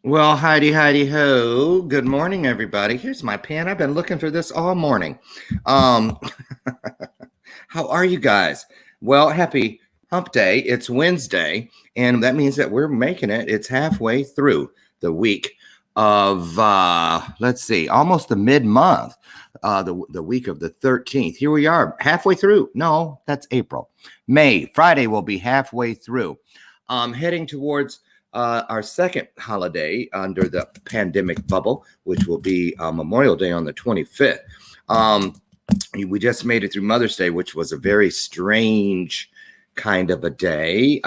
Well, Heidi ho. Good morning, everybody. Here's my pen. I've been looking for this all morning. How are you guys? Well, happy hump day. It's Wednesday, and that means that we're making it. It's halfway through the week of, let's see, almost the mid-month, the week of the 13th. Here we are, halfway through. No, that's April. May. Friday will be halfway through. Heading towards our second holiday under the pandemic bubble, which will be Memorial Day on the 25th. We just made it through Mother's Day, which was a very strange kind of a day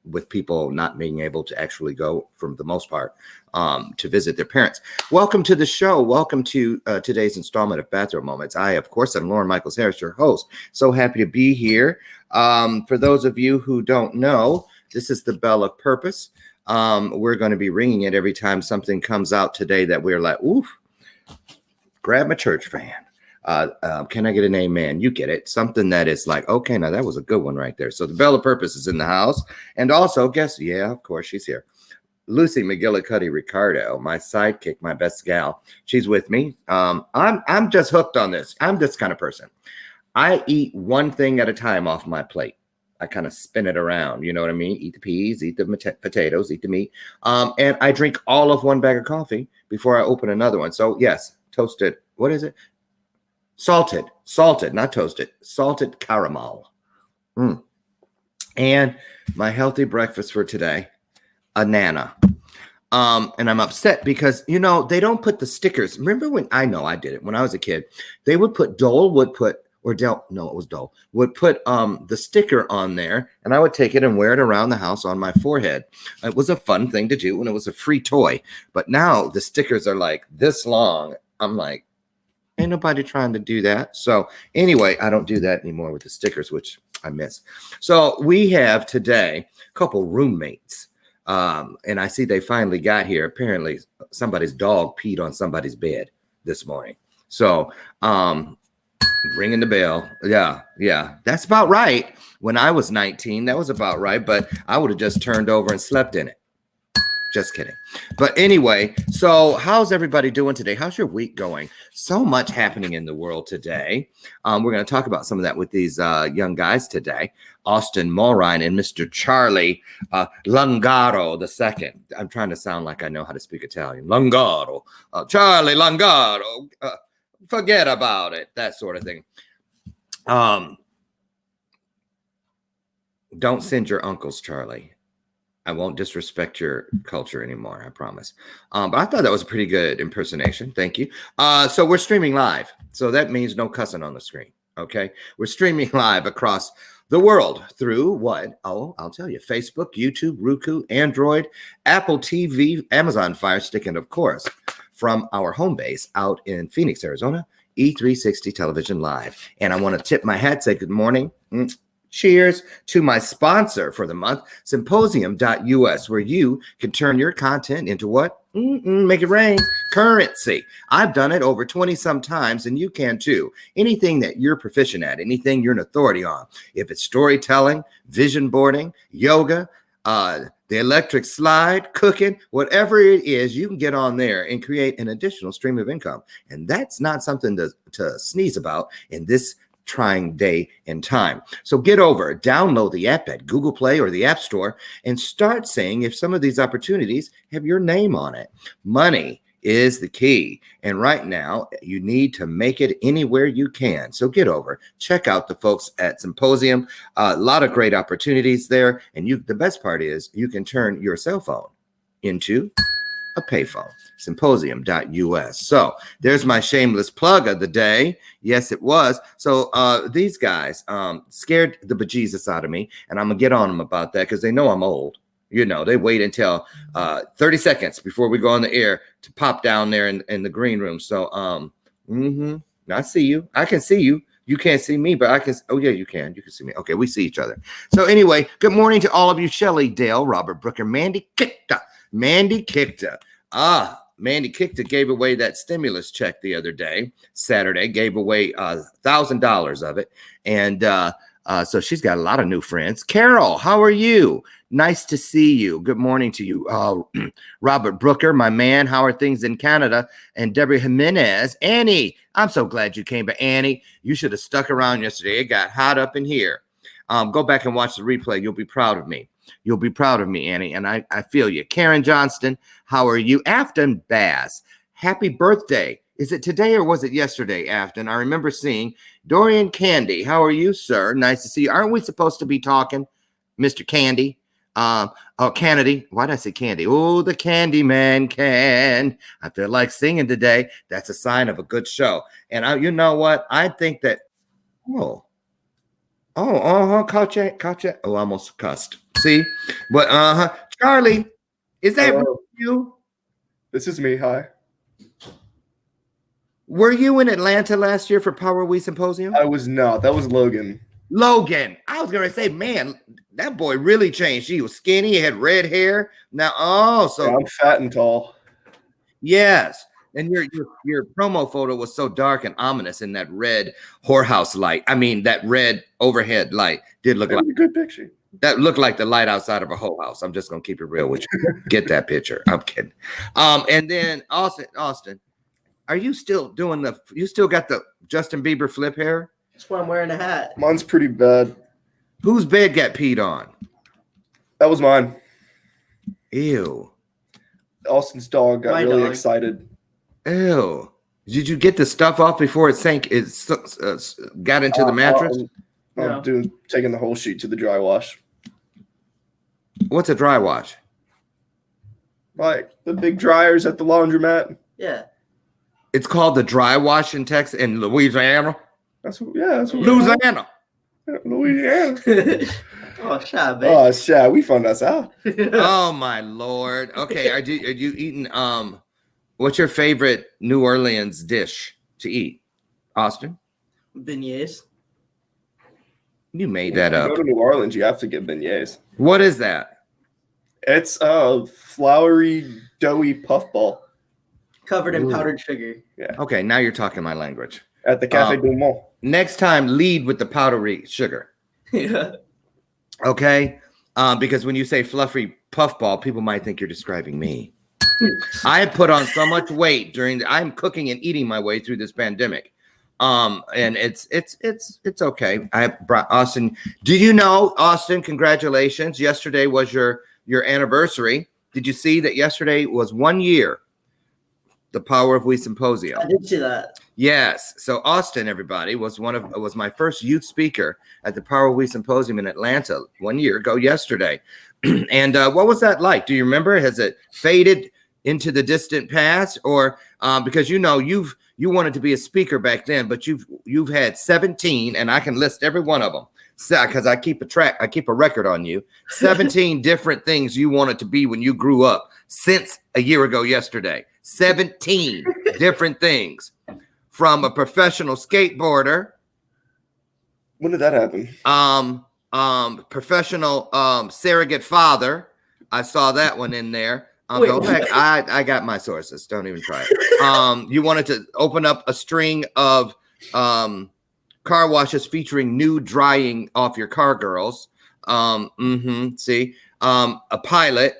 with people not being able to actually go, for the most part, to visit their parents. Welcome to the show. Welcome to today's installment of Bathrobe Moments. I, of course, am Loren Michaels Harris, your host. So happy to be here. For those of you who don't know, this is the bell of purpose. We're going to be ringing it every time something comes out today that we're like, oof, grab my church fan. Can I get an amen? You get it. Something that is like, okay, now that was a good one right there. So the bell of purpose is in the house. And also, yeah, of course, she's here. Lucy McGillicuddy Ricardo, my sidekick, my best gal. She's with me. I'm just hooked on this. I'm this kind of person. I eat one thing at a time off my plate. I kind of spin it around, you know what I mean? Eat the peas, eat the potatoes, eat the meat. And I drink all of one bag of coffee before I open another one. So yes, toasted, what is it? Salted, not toasted, salted caramel. And my healthy breakfast for today, a Nana. And I'm upset because, you know, they don't put the stickers. Remember when, I know I did it when I was a kid, they would put, Dole would put, or Del, no, it was Dole, would put the sticker on there, and I would take it and wear it around the house on my forehead. It was a fun thing to do, and it was a free toy. But now the stickers are like this long. I'm like, ain't nobody trying to do that. So anyway, I don't do that anymore with the stickers, which I miss. So we have today a couple roommates, and I see they finally got here. Apparently somebody's dog peed on somebody's bed this morning. So, ringing the bell. Yeah. That's about right. When I was 19, that was about right. But I would have just turned over and slept in it. Just kidding. But anyway, so how's everybody doing today? How's your week going? So much happening in the world today. We're going to talk about some of that with these young guys today. Austin Mulrine and Mr. Charlie Lungaro II. I'm trying to sound like I know how to speak Italian. Lungaro. Charlie Lungaro. Forget about it, that sort of thing. Don't send your uncles, Charlie. I won't disrespect your culture anymore, I promise. But I thought that was a pretty good impersonation. Thank you. So we're streaming live. So that means no cussing on the screen. Okay. We're streaming live across the world through what? Oh, I'll tell you. Facebook, YouTube, Roku, Android, Apple TV, Amazon Fire Stick, and of course, from our home base out in Phoenix, Arizona, E360 Television Live. And I want to tip my hat, say good morning. Cheers to my sponsor for the month, Symposium.us, where you can turn your content into what? Make it rain. Currency. I've done it over 20 some times, and you can too. Anything that you're proficient at, anything you're an authority on. If it's storytelling, vision boarding, yoga, the electric slide, cooking, whatever it is, you can get on there and create an additional stream of income. And that's not something to sneeze about in this trying day and time. So get over, download the app at Google Play or the App Store and start saying if some of these opportunities have your name on it. Money is the key. And right now, you need to make it anywhere you can. So get over, check out the folks at Symposium. A lot of great opportunities there. And the best part is you can turn your cell phone into a payphone. Symposium.us. So there's my shameless plug of the day. Yes, it was. So these guys scared the bejesus out of me, and I'm gonna get on them about that because they know I'm old. You know, they wait until 30 seconds before we go on the air to pop down there in the green room. So I see you. I can see you. You can't see me, but I can. Oh, yeah, you can. You can see me. Okay, we see each other. So anyway, good morning to all of you. Shelley, Dale, Robert Brooker, Mandy Kikta. Mandy Kikta. Mandy Kikta gave away that stimulus check the other day, Saturday, gave away $1,000 of it. And so she's got a lot of new friends. Carol, how are you? Nice to see you. Good morning to you. Robert Brooker, my man. How are things in Canada? And Deborah Jimenez. Annie, I'm so glad you came. But Annie, you should have stuck around yesterday. It got hot up in here. Go back and watch the replay. You'll be proud of me. You'll be proud of me, Annie, and I feel you. Karen Johnston, how are you? Afton Bass, happy birthday. Is it today or was it yesterday, Afton? I remember seeing Dorian Candy. How are you, sir? Nice to see you. Aren't we supposed to be talking, Mr. Candy? Kennedy. Why did I say Candy? Oh, the Candy Man can. I feel like singing today. That's a sign of a good show. And you know what? I think that, caught you. Oh, I almost cussed. See? But, Charlie, is that you? This is me. Hi. Were you in Atlanta last year for Power We Symposium? I was not. That was Logan. Logan. I was going to say, man, that boy really changed. He was skinny. He had red hair. Now, yeah, I'm fat and tall. Yes. And your promo photo was so dark and ominous in that red whorehouse light. I mean, that red overhead light did look like a good picture. That looked like the light outside of a whole house. I'm just gonna keep it real with you. Get that picture. I'm kidding. And then Austin, are you still doing you still got the Justin Bieber flip hair? That's why I'm wearing a hat. Mine's pretty bad. Whose bed got peed on? That was mine. Ew. Austin's dog got really excited. Ew. Did you get the stuff off before it sank? It got into the mattress? I'm taking the whole sheet to the dry wash. What's a dry wash? Like the big dryers at the laundromat. Yeah. It's called the dry wash in Texas, in Louisiana. That's what Louisiana. Louisiana. Oh, shy, baby. Oh, shy. We found us out. Oh my Lord. Okay, are you eating what's your favorite New Orleans dish to eat? Austin? Beignets. You made that up. Go to New Orleans, you have to get beignets. What is that? It's a floury, doughy puffball. Covered in powdered sugar. Yeah. Okay, now you're talking my language. At the Café du Monde. Next time, lead with the powdery sugar. Yeah. Okay? Because when you say fluffy puffball, people might think you're describing me. I have put on so much weight I'm cooking and eating my way through this pandemic. And it's okay. I brought Austin. Did you know, Austin, congratulations. Yesterday was your anniversary. Did you see that yesterday was 1 year, the Power of We Symposium? I did see that. Yes. So Austin, everybody, was my first youth speaker at the Power of We Symposium in Atlanta 1 year ago yesterday. And what was that like? Do you remember? Has it faded into the distant past, or because you wanted to be a speaker back then, but you've had 17, and I can list every one of them because I keep a record on you. 17 different things you wanted to be when you grew up since a year ago yesterday. 17 different things, from a professional skateboarder. When did that happen? Professional surrogate father. I saw that one in there. Go back. I got my sources. Don't even try it. You wanted to open up a string of car washes featuring nude drying off your car girls. See, a pilot.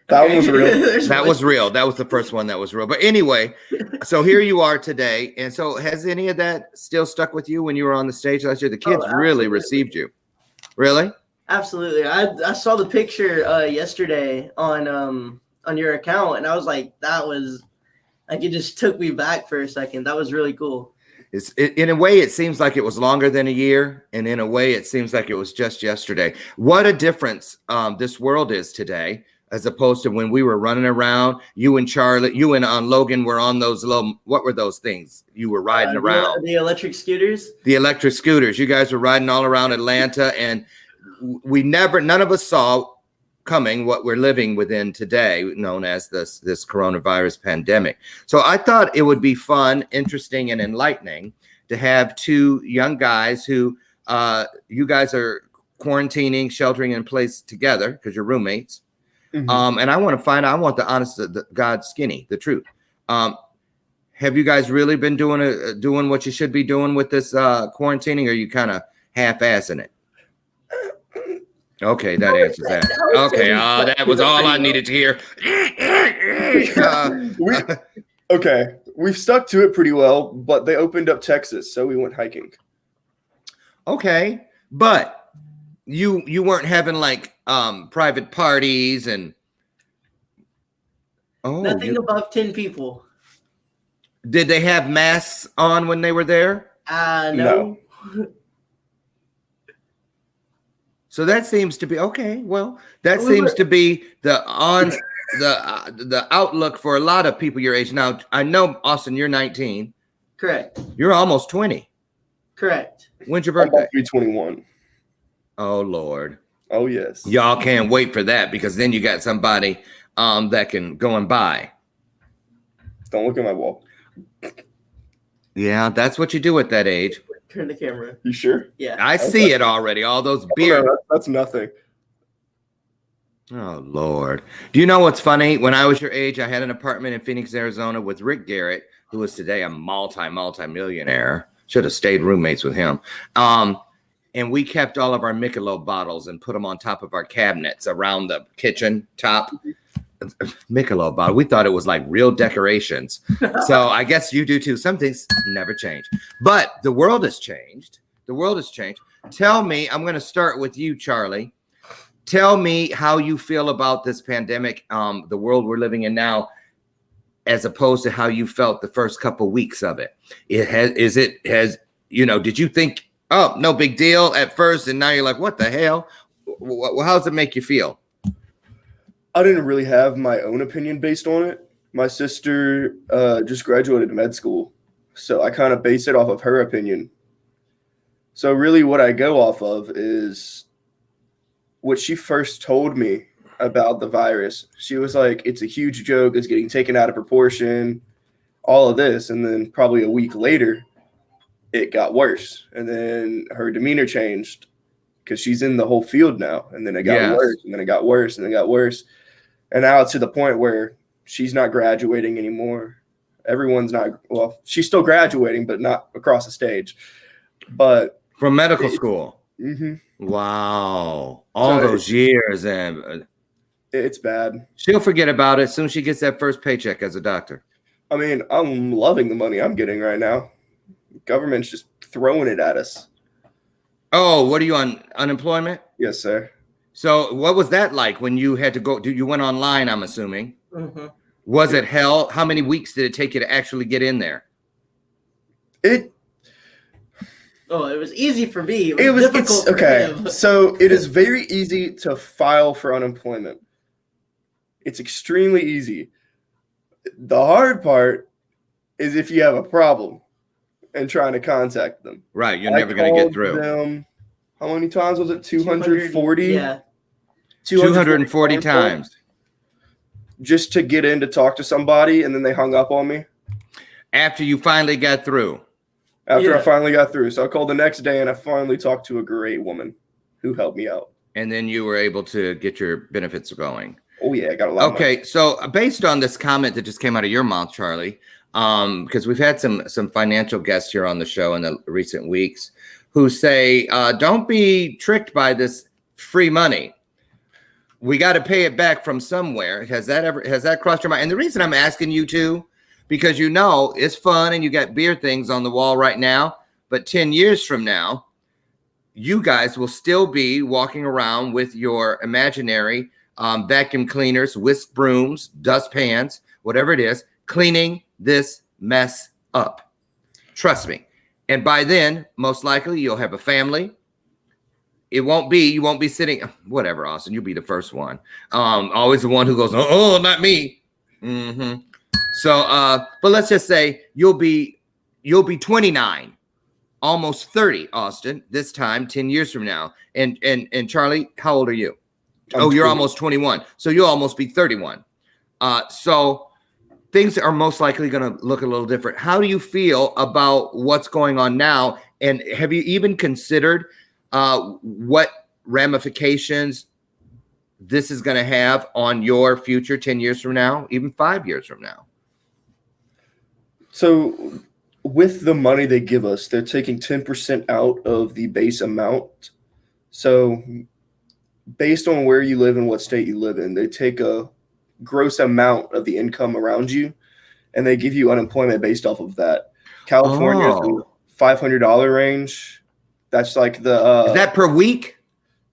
That one was real. That was real. That was the first one that was real. But anyway, so here you are today. And so has any of that still stuck with you when you were on the stage last year? The kids really received you. Really? Absolutely. I saw the picture yesterday on your account, and I was like, that was like, it just took me back for a second. That was really cool. In a way, it seems like it was longer than a year, and in a way, it seems like it was just yesterday. What a difference this world is today, as opposed to when we were running around. You and Charlie, you and Logan were on those little, what were those things you were riding around? The electric scooters. The electric scooters. You guys were riding all around Atlanta, and none of us saw coming what we're living within today, known as this coronavirus pandemic. So I thought it would be fun, interesting, and enlightening to have two young guys who you guys are quarantining, sheltering in place together because you're roommates. Mm-hmm. And I want the honest, the God skinny, the truth. Have you guys really been doing what you should be doing with this quarantining, or are you kind of half-assing it? Okay, that answers that. Okay, that was all I needed to hear. We've stuck to it pretty well, but they opened up Texas, so we went hiking. Okay, but you weren't having like private parties and nothing above 10 people. Did they have masks on when they were there? No. So that seems to be okay. Well, that seems to be the outlook for a lot of people your age. Now, I know, Austin, you're 19. Correct. You're almost 20. Correct. When's your birthday? I'm 21. Oh, Lord. Oh, yes. Y'all can't wait for that, because then you got somebody that can go and buy. Don't look at my wall. Yeah, that's what you do at that age. Turn the camera. You sure? Yeah. I see it already. All those beards. No, that's nothing. Oh, Lord. Do you know what's funny? When I was your age, I had an apartment in Phoenix, Arizona with Rick Garrett, who is today a multi-millionaire. Should have stayed roommates with him. And we kept all of our Michelob bottles and put them on top of our cabinets around the kitchen top. Michelob bottle. We thought it was like real decorations. So I guess you do too. Some things never change. But the world has changed. The world has changed. Tell me, I'm going to start with you, Charlie. Tell me how you feel about this pandemic, the world we're living in now, as opposed to how you felt the first couple weeks of it. Did you think, oh, no big deal at first, and now you're like, what the hell? How does it make you feel? I didn't really have my own opinion based on it. My sister just graduated med school, so I kind of base it off of her opinion. So really what I go off of is what she first told me about the virus. She was like, it's a huge joke, it's getting taken out of proportion, all of this. And then probably a week later, it got worse. And then her demeanor changed because she's in the whole field now. And then it got worse, and then it got worse, and then it got worse. And now it's to the point where she's not graduating anymore. Everyone's not, well, she's still graduating, but not across the stage. But from medical school. Mm-hmm. Wow. All those years. And it's bad. She'll forget about it as soon as she gets that first paycheck as a doctor. I mean, I'm loving the money I'm getting right now. Government's just throwing it at us. Oh, what are you on unemployment? Yes, sir. So what was that like when you had to go? You went online, I'm assuming. Mm-hmm. Was it hell? How many weeks did it take you to actually get in there? Oh, it was easy for me. It was difficult for him. So it is very easy to file for unemployment. It's extremely easy. The hard part is if you have a problem and trying to contact them. Right, you're never going to get through. Them, how many times was it? 240? Yeah. 240 times. Just to get in to talk to somebody, and then they hung up on me. After you finally got through. After I finally got through. So I called the next day, and I finally talked to a great woman who helped me out. And then you were able to get your benefits going. Oh, yeah, I got a lot of money. So based on this comment that just came out of your mouth, Charlie, because we've had some financial guests here on the show in the recent weeks who say, don't be tricked by this free money. We got to pay it back from somewhere. Has that crossed your mind? And the reason I'm asking you to, because you know it's fun and you got beer things on the wall right now, but 10 years from now, you guys will still be walking around with your imaginary vacuum cleaners, whisk brooms, dustpans, whatever it is, cleaning this mess up. Trust me. And by then, most likely, you'll have a family. You won't be sitting, whatever, Austin, you'll be the first one. Always the one who goes, oh, not me. Mm-hmm. So, but let's just say you'll be 29, almost 30, Austin, this time, 10 years from now. And Charlie, how old are you? You're almost 21. So you'll almost be 31. So things are most likely going to look a little different. How do you feel about what's going on now? And have you even considered what ramifications this is going to have on your future 10 years from now, even 5 years from now? So with the money they give us, they're taking 10% out of the base amount. So based on where you live and what state you live in, they take a gross amount of the income around you, and they give you unemployment based off of that. California is in the $500 range. That's like the is that per week?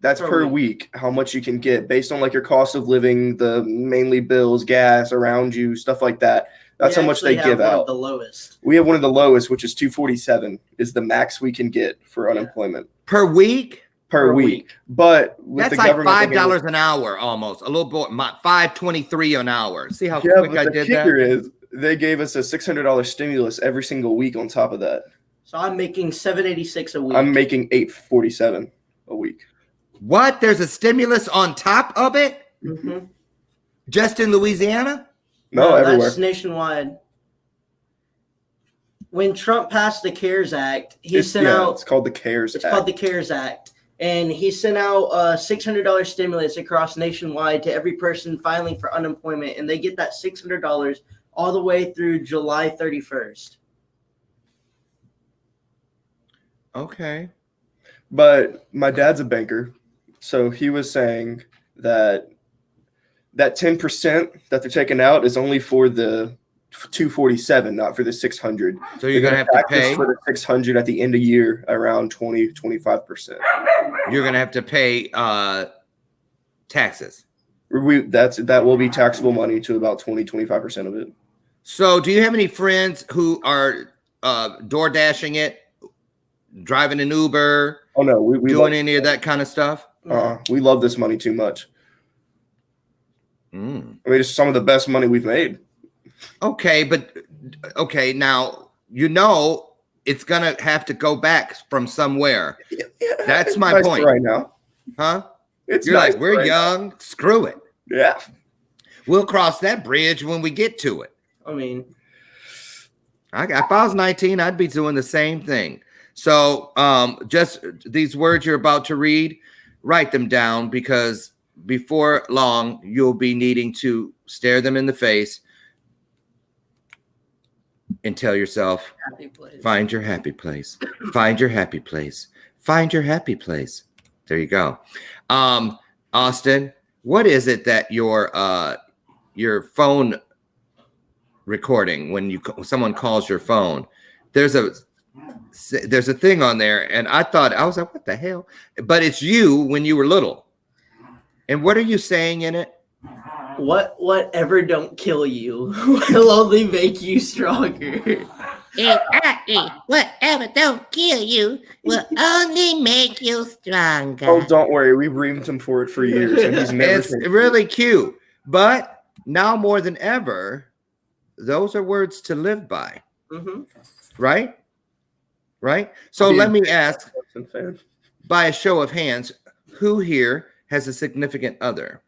That's per week, how much you can get based on like your cost of living, the mainly bills, gas around you, stuff like that. That's how much they give out. The lowest. We have one of the lowest, which is $247 is the max we can get for unemployment. Per week? Per week. But with that's the like $5 an hour almost. A little bit, $5.23 an hour. See how quick I did that? The kicker is they gave us a $600 stimulus every single week on top of that. So I'm making $786 a week. I'm making $847 a week. What? There's a stimulus on top of it? Mm-hmm. Just in Louisiana? No, everywhere. That's nationwide. When Trump passed the CARES Act, it's called the CARES Act. It's called the CARES Act. And he sent out a $600 stimulus across nationwide to every person filing for unemployment. And they get that $600 all the way through July 31st. Okay. But my dad's a banker. So he was saying that 10% that they're taking out is only for the 247, not for the 600. So you're going to have to pay for the 600 at the end of year around 25%. You're going to have to pay taxes. That will be taxable money to about 25% of it. So do you have any friends who are door dashing it, driving an Uber? Oh no, we doing any of that kind of stuff? We love this money too much. I mean, it's some of the best money we've made. Okay, now you know it's gonna have to go back from somewhere. Yeah, that's my point right now, huh? You're nice like, we're young. Now. Screw it. Yeah, we'll cross that bridge when we get to it. I mean, if I was 19, I'd be doing the same thing. So, just these words you're about to read, write them down because before long you'll be needing to stare them in the face and tell yourself, find your happy place. Find your happy place. Find your happy place. There you go. Austin, what is it that your phone recording when someone calls your phone? There's a thing on there, and I was like, what the hell? But it's you when you were little. And what are you saying in it? Whatever don't kill you will only make you stronger. Exactly. Whatever don't kill you will only make you stronger. Oh, don't worry. We reamed him for it for years, and he's never. It's really cute. But now more than ever, those are words to live by. Mm-hmm. Right? Right? So let me ask, Fan. by a show of hands, who here has a significant other?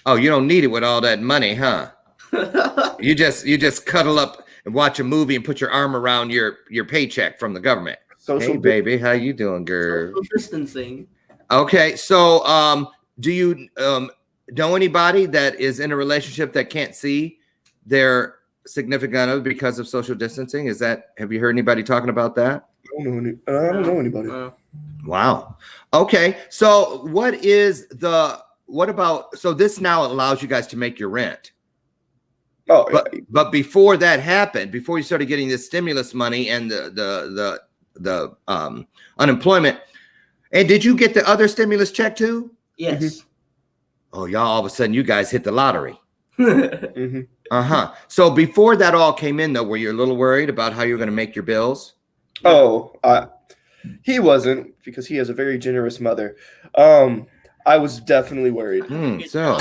Oh, you don't need it with all that money, huh? You just cuddle up and watch a movie and put your arm around your paycheck from the government. Social Hey, baby, how you doing, girl? Social distancing. Okay, so do you know anybody that is in a relationship that can't see their significant other because of social distancing? Have you heard anybody talking about that? I don't know anybody. Wow. Okay, so so this now allows you guys to make your rent. Oh, But before that happened, before you started getting this stimulus money and the unemployment, and did you get the other stimulus check too? Yes. Mm-hmm. Oh, y'all, all of a sudden you guys hit the lottery. Mm-hmm. So before that all came in, though, were you a little worried about how you're going to make your bills? Oh, he wasn't, because he has a very generous mother. I was definitely worried. So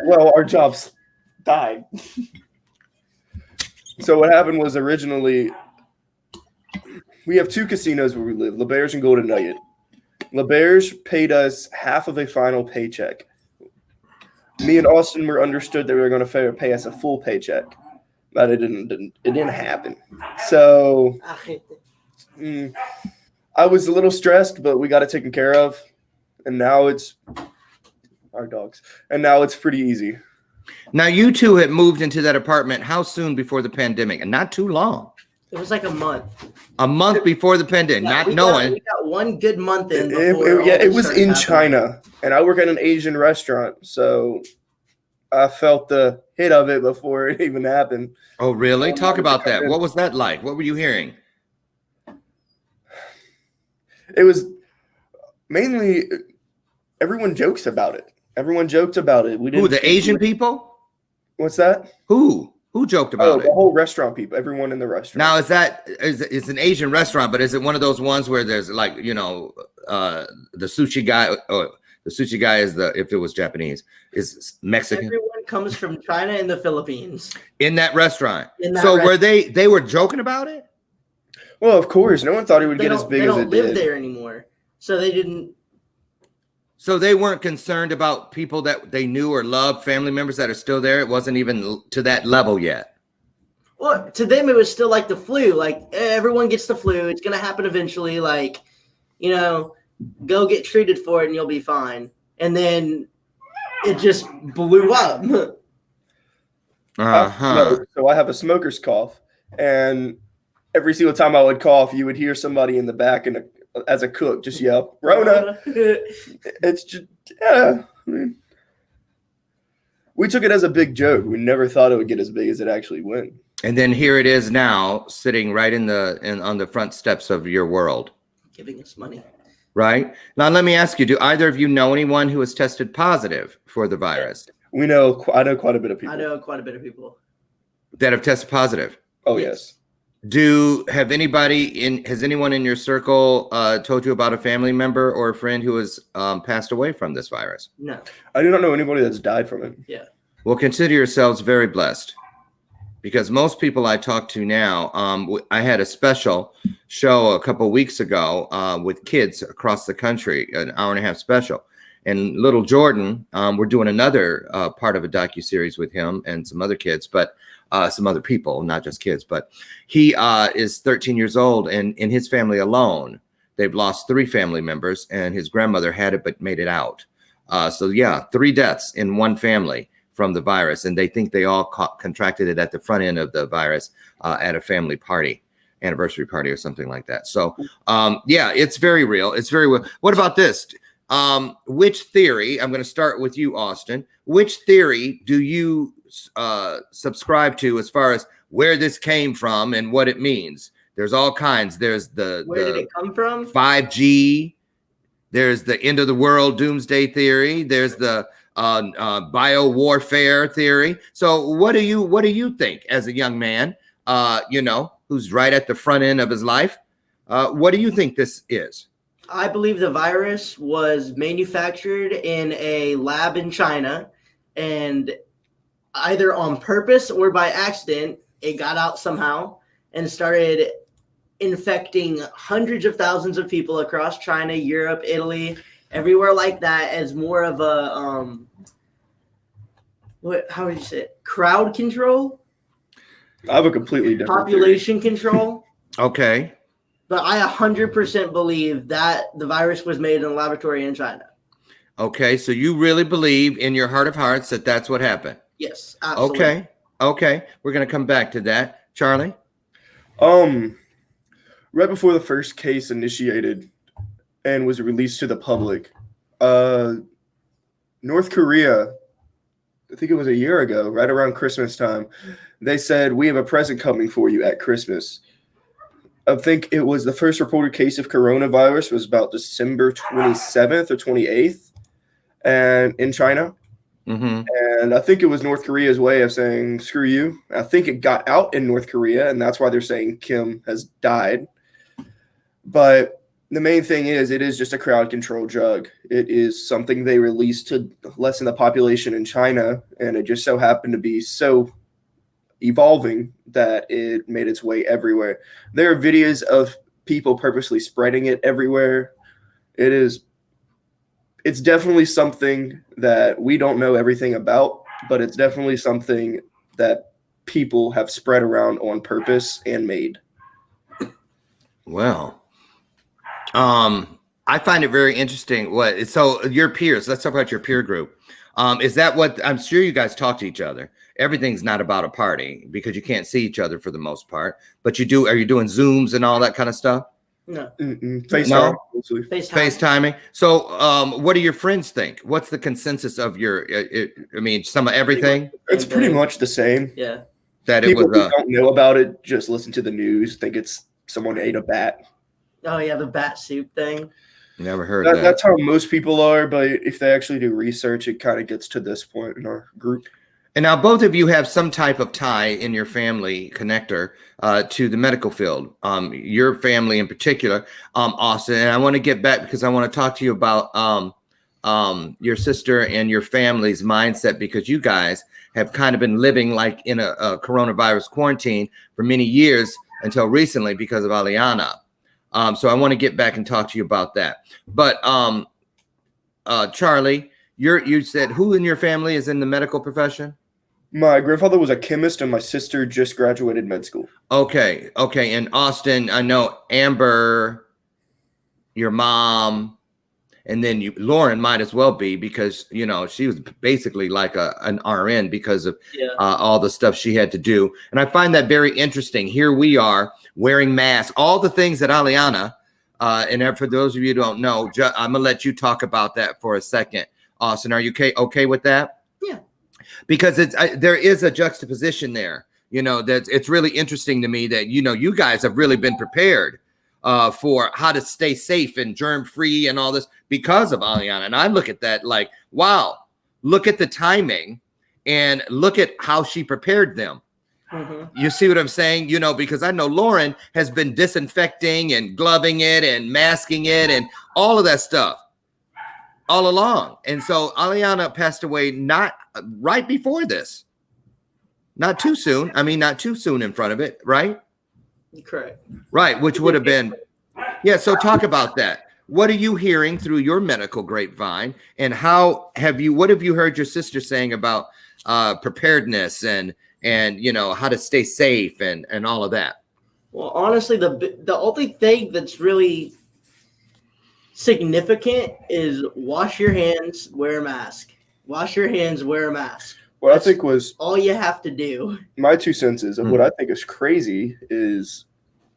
Well, our jobs died. So what happened was, originally we have two casinos where we live, LeBear's and Golden Nugget. LeBear's paid us half of a final paycheck. Me and Austin were understood that we were going to pay us a full paycheck, but it didn't happen. So I was a little stressed, but we got it taken care of, and now it's our dogs, and now it's pretty easy. now you two had moved into that apartment how soon before the pandemic? And not too long. It was like a month. A month before the pandemic, Yeah, not we knowing. got one good month in. It was in China, and I work at an Asian restaurant, so I felt the hit of it before it even happened. Oh, really? Talk about that. What was that like? What were you hearing? It was mainly, everyone jokes about it. Everyone joked about it. We didn't. Who, the Asian people? What's that? Who joked about The it? whole restaurant people. Everyone in the restaurant. Now, it's an Asian restaurant, but is it one of those ones where there's like, the sushi guy, or the sushi guy is if it was Japanese, is Mexican? Everyone comes from China and the Philippines. In that restaurant. Restaurant. Were they were joking about it? Well, of course, no one thought it would get as big as it did. They don't live there anymore, so they didn't. So they weren't concerned about people that they knew or loved, family members that are still there. It wasn't even to that level yet. Well, to them, it was still like the flu. Like, everyone gets the flu. It's going to happen eventually. Like, go get treated for it and you'll be fine. And then it just blew up. Uh-huh. So I have a smoker's cough, and every single time I would cough, you would hear somebody in the back as a cook just yell, "Rona!" It's just, yeah. I mean, we took it as a big joke. We never thought it would get as big as it actually went. And then here it is now, sitting right on the front steps of your world. Giving us money. Right? Now, let me ask you, do either of you know anyone who has tested positive for the virus? I know quite a bit of people. I know quite a bit of people that have tested positive. Oh, yes. Has anyone in your circle told you about a family member or a friend who has passed away from this virus? No. I do not know anybody that's died from it. Yeah. Well, consider yourselves very blessed, because most people I talk to now, I had a special show a couple of weeks ago with kids across the country, an hour-and-a-half special. And little Jordan, we're doing another part of a docuseries with him and some other kids, but some other people, not just kids. But he is 13 years old, and in his family alone, they've lost 3 family members, and his grandmother had it but made it out. So, 3 deaths in one family from the virus, and they think they all contracted it at the front end of the virus at a family party, anniversary party or something like that. So, it's very real. It's very real. What about this? Which theory, I'm going to start with you, Austin. Which theory do you subscribe to as far as where this came from and what it means? There's all kinds. There's where did it come from? 5G, There's the end of the world doomsday theory. There's the bio warfare theory. So what do you think as a young man, who's right at the front end of his life? What do you think this is? I believe the virus was manufactured in a lab in China, and either on purpose or by accident, it got out somehow and started infecting hundreds of thousands of people across China, Europe, Italy, everywhere like that, as more of a how would you say it? Crowd control? I have a completely different population control. Okay. But I 100% believe that the virus was made in a laboratory in China. Okay, so you really believe in your heart of hearts that that's what happened? Yes, absolutely. Okay. We're going to come back to that. Charlie? Right before the first case initiated and was released to the public, North Korea, I think it was a year ago, right around Christmas time, they said, we have a present coming for you at Christmas. I think it was the first reported case of coronavirus was about December 27th or 28th and in China. Mm-hmm. And I think it was North Korea's way of saying, screw you. I think it got out in North Korea, and that's why they're saying Kim has died. But the main thing is, it is just a crowd control drug. It is something they released to lessen the population in China, and it just so happened to be so evolving that it made its way everywhere. There are videos of people purposely spreading it everywhere. It's definitely something that we don't know everything about, but it's definitely something that people have spread around on purpose and made. Well, I find it very interesting. So your peers, let's talk about your peer group. Is that what, I'm sure you guys talk to each other. Everything's not about a party because you can't see each other for the most part, but are you doing Zooms and all that kind of stuff? No. FaceTime. No? FaceTiming. So, what do your friends think? What's the consensus of some of everything? It's pretty much the same. Yeah. That People it was who don't know about it just listen to the news, think it's someone ate a bat. Oh yeah, the bat soup thing. Never heard that. That's how most people are, but if they actually do research, it kind of gets to this point in our group. And now both of you have some type of tie in your family connector to the medical field. Your family in particular, Austin. And I want to get back because I want to talk to you about your sister and your family's mindset, because you guys have kind of been living like in a coronavirus quarantine for many years until recently because of Aliana. So I want to get back and talk to you about that. But Charlie, you said who in your family is in the medical profession? My grandfather was a chemist, and my sister just graduated med school. Okay. And Austin, I know Amber, your mom, and then Loren might as well be, because she was basically like an RN because of all the stuff she had to do. And I find that very interesting. Here we are wearing masks, all the things that Aliana, and for those of you who don't know, I'm gonna let you talk about that for a second. Austin, are you okay with that? Yeah. Because there is a juxtaposition there. That it's really interesting to me that you guys have really been prepared for how to stay safe and germ free and all this because of Aliana. And I look at that like, wow, look at the timing and look at how she prepared them. Mm-hmm. You see what I'm saying? Because I know Loren has been disinfecting and gloving it and masking it and all of that stuff all along. And so Aliana passed away not right before this. Not too soon. I mean, not too soon in front of it, right? Correct. Right, which would have been, so talk about that. What are you hearing through your medical grapevine, and what have you heard your sister saying about preparedness and how to stay safe and all of that? Well, honestly, the only thing that's really significant is wash your hands, wear a mask. Wash your hands, wear a mask. What I think was all you have to do. My 2 cents of what I think is crazy is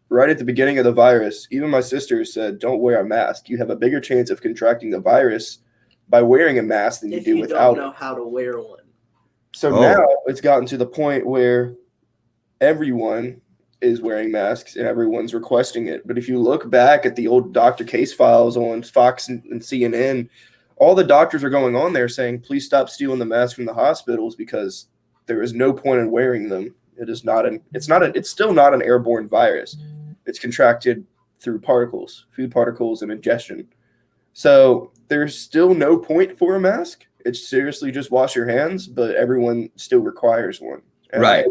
right at the beginning of the virus, even my sister said, don't wear a mask. You have a bigger chance of contracting the virus by wearing a mask than you do without it. If you don't know how to wear one. So now it's gotten to the point where everyone is wearing masks and everyone's requesting it. But if you look back at the old doctor case files on Fox and CNN, all the doctors are going on there saying, please stop stealing the masks from the hospitals because there is no point in wearing them. It's still not an airborne virus. It's contracted through food particles, and ingestion. So there's still no point for a mask. It's seriously just wash your hands, but everyone still requires one. And Right.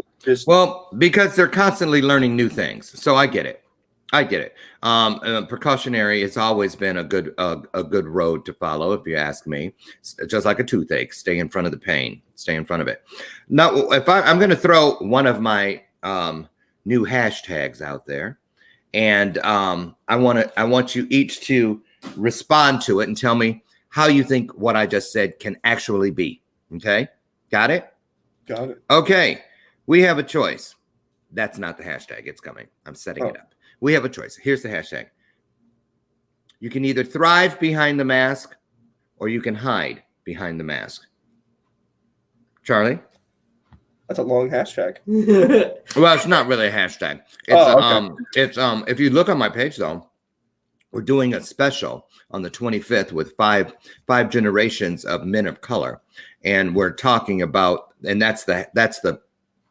Well, because they're constantly learning new things. So I get it. Precautionary has always been a good road to follow, if you ask me. It's just like a toothache, stay in front of the pain, stay in front of it. Now, if I'm going to throw one of my new hashtags out there, and I want you each to respond to it and tell me how you think what I just said can actually be. Okay, got it? Got it. Okay, we have a choice. That's not the hashtag. It's coming. I'm setting it up. We have a choice. Here's the hashtag. You can either thrive behind the mask or you can hide behind the mask. Charlie? That's a long hashtag. Well, it's not really a hashtag. It's okay. If you look on my page though, we're doing a special on the 25th with five generations of men of color, and we're talking about, and that's the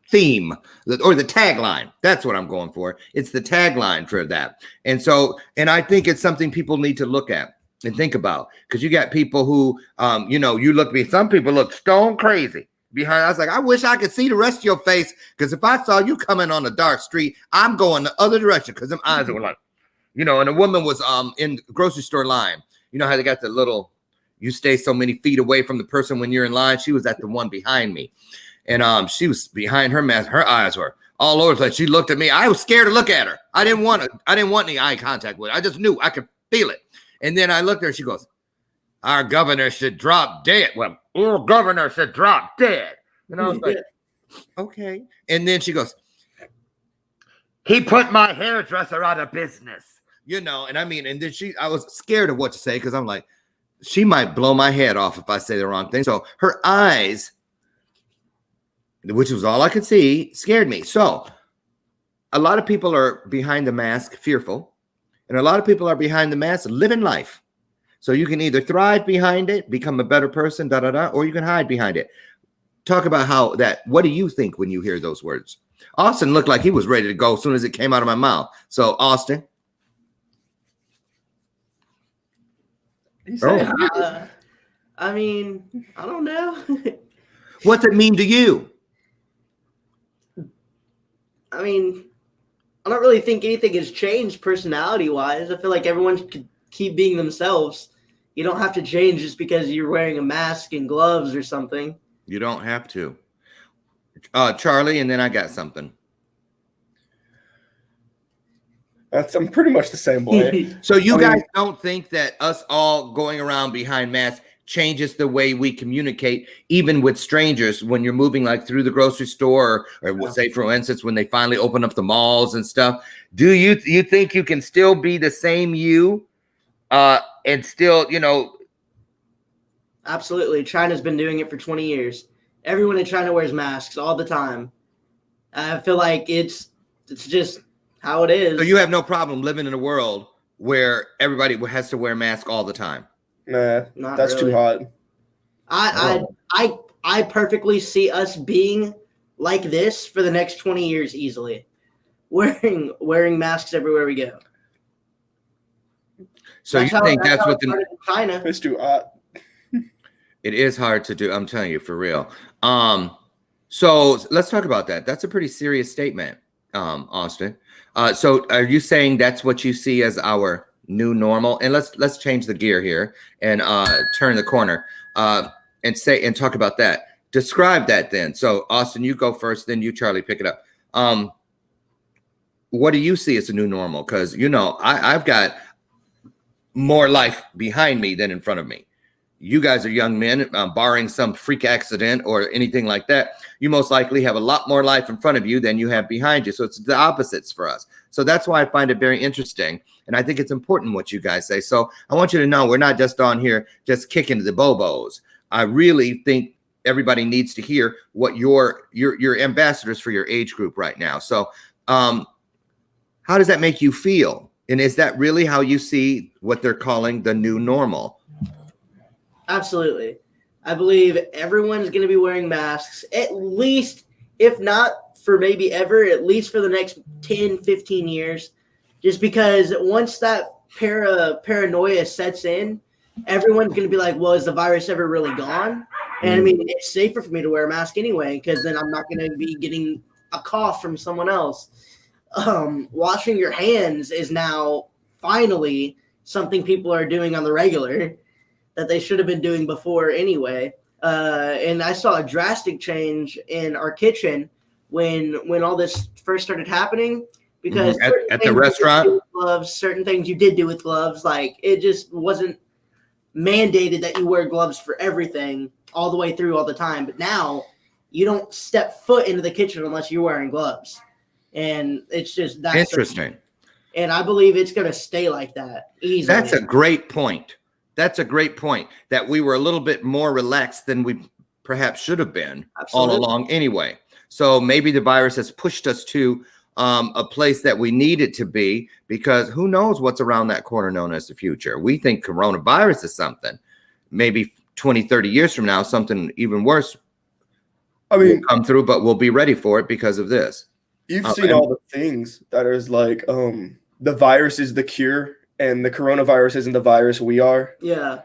theme or the tagline. That's what I'm going for. It's the tagline for that. And I think it's something people need to look at and think about, because you got people who, you look at me, some people look stone crazy behind. I was like, I wish I could see the rest of your face, because if I saw you coming on a dark street, I'm going the other direction, because them eyes were like, and a woman was in the grocery store line. You know how they got the little, you stay so many feet away from the person when you're in line. She was at the one behind me. And she was behind her mask. Her eyes were all over the place. She looked at me. I was scared to look at her. I didn't want any eye contact with her. I just knew I could feel it. And then I looked at her. She goes, "Our governor should drop dead." Well, our governor should drop dead. And I was like, okay. And then she goes, "He put my hairdresser out of business." And then I was scared of what to say, because I'm like, she might blow my head off if I say the wrong thing. So her eyes, which was all I could see, scared me. So a lot of people are behind the mask fearful, and a lot of people are behind the mask living life. So you can either thrive behind it, become a better person, or you can hide behind it. Talk about what do you think when you hear those words? Austin looked like he was ready to go as soon as it came out of my mouth. So Austin. I mean, I don't know. What's it mean to you? I mean, I don't really think anything has changed personality-wise. I feel like everyone could keep being themselves. You don't have to change just because you're wearing a mask and gloves or something. You don't have to. Charlie, and then I got something. I'm pretty much the same way. So you guys don't think that us all going around behind masks changes the way we communicate, even with strangers, when you're moving like through the grocery store, or say, for instance, when they finally open up the malls and stuff? Do you think you can still be the same you, and still, Absolutely. China's been doing it for 20 years. Everyone in China wears masks all the time. I feel like it's just how it is. So you have no problem living in a world where everybody has to wear masks all the time? Nah, Not that's really. too hot. I perfectly see us being like this for the next 20 years easily. Wearing masks everywhere we go. So you think that's what China? It's too hot. It is hard to do. I'm telling you, for real. So let's talk about that. That's a pretty serious statement, Austin. So are you saying that's what you see as our new normal? And let's change the gear here and turn the corner and talk about that. Describe that then. So Austin, you go first, then you, Charlie, pick it up. What do you see as a new normal? Because I've got more life behind me than in front of me. You guys are young men, barring some freak accident or anything like that. You most likely have a lot more life in front of you than you have behind you. So it's the opposites for us. So that's why I find it very interesting. And I think it's important what you guys say. So I want you to know we're not just on here just kicking the bobos. I really think everybody needs to hear what your ambassadors for your age group right now. So How does that make you feel? And is that really how you see what they're calling the new normal? Absolutely. I believe everyone's going to be wearing masks, at least, if not for maybe ever, at least for the next 10, 15 years. Just because once that paranoia sets in, everyone's going to be like, well, is the virus ever really gone? And I mean, it's safer for me to wear a mask anyway, because then I'm not going to be getting a cough from someone else. Washing your hands is now finally something people are doing on the regular that they should have been doing before anyway. And I saw a drastic change in our kitchen when all this first started happening, because at the restaurant, gloves, certain things you did do with gloves, like it just wasn't mandated that you wear gloves for everything all the way through all the time. But now you don't step foot into the kitchen unless you're wearing gloves. And it's just that's interesting. And I believe it's going to stay like that easily. That's a great point. That's a great point, that we were a little bit more relaxed than we perhaps should have been all along anyway. So maybe the virus has pushed us to a place that we needed to be, because who knows what's around that corner known as the future. We think coronavirus is something. Maybe 20, 30 years from now, something even worse will come through, but we'll be ready for it because of this. You've seen all the things that is like the virus is the cure and the coronavirus isn't the virus, we are. Yeah.